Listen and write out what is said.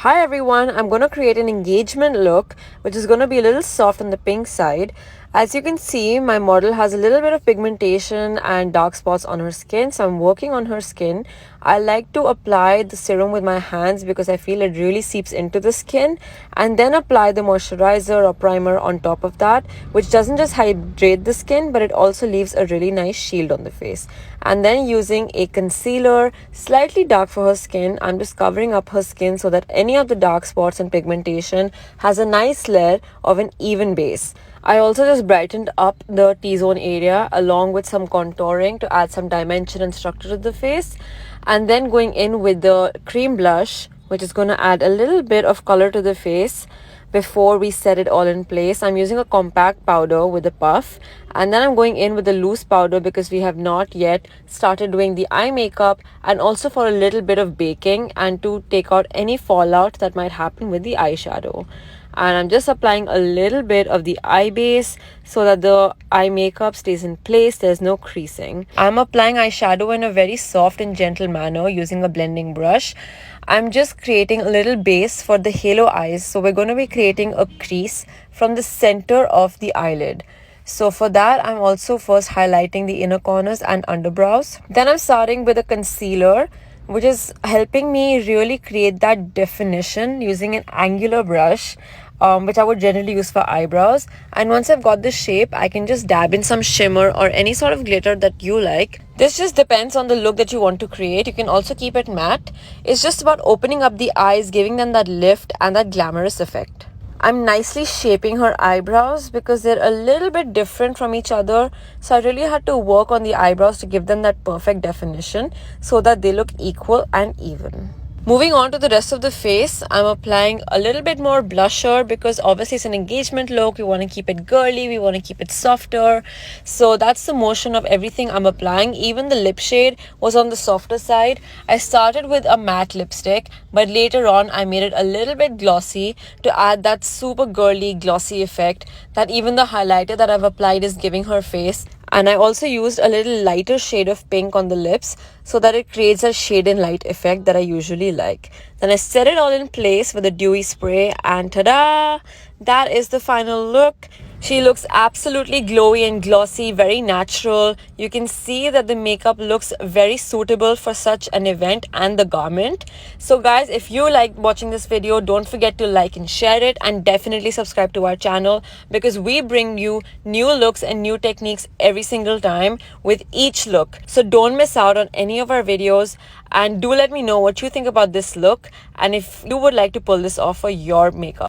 Hi everyone, I'm going to create an engagement look which is going to be a little soft on the pink side. As you can see, my model has a little bit of pigmentation and dark spots on her skin, so I'm working on her skin. I like to apply the serum with my hands because I feel it really seeps into the skin, and then apply the moisturizer or primer on top of that, which doesn't just hydrate the skin but it also leaves a really nice shield on the face. And then using a concealer slightly dark for her skin, I'm just covering up her skin so that any of the dark spots and pigmentation has a nice layer of an even base. I also just brightened up the T-zone area along with some contouring to add some dimension and structure to the face, and then going in with the cream blush, which is going to add a little bit of color to the face before we set it all in place. I'm using a compact powder with a puff, and then I'm going in with a loose powder because we have not yet started doing the eye makeup, and also for a little bit of baking and to take out any fallout that might happen with the eyeshadow. And I'm just applying a little bit of the eye base so that the eye makeup stays in place. There's no creasing. I'm applying eyeshadow in a very soft and gentle manner using a blending brush. I'm just creating a little base for the halo eyes, so we're going to be creating a crease from the center of the eyelid. So for that, I'm also first highlighting the inner corners and underbrows. Then I'm starting with a concealer, which is helping me really create that definition using an angular brush, which I would generally use for eyebrows. And once I've got the shape, I can just dab in some shimmer or any sort of glitter that you like. This just depends on the look that you want to create. You can also keep it matte. It's just about opening up the eyes, giving them that lift and that glamorous effect. I'm nicely shaping her eyebrows because they're a little bit different from each other. So I really had to work on the eyebrows to give them that perfect definition so that they look equal and even. Moving on to the rest of the face, I'm applying a little bit more blusher because obviously it's an engagement look. We want to keep it girly, we want to keep it softer. So that's the motion of everything I'm applying. Even the lip shade was on the softer side. I started with a matte lipstick, but later on I made it a little bit glossy to add that super girly glossy effect that even the highlighter that I've applied is giving her face. And I also used a little lighter shade of pink on the lips so that it creates a shade and light effect that I usually like. Then I set it all in place with a dewy spray, and ta-da! That is the final look. She looks absolutely glowy and glossy, very natural. You can see that the makeup looks very suitable for such an event and the garment. So guys, if you like watching this video, don't forget to like and share it, and definitely subscribe to our channel because we bring you new looks and new techniques every single time with each look. So don't miss out on any of our videos, and do let me know what you think about this look and if you would like to pull this off for your makeup.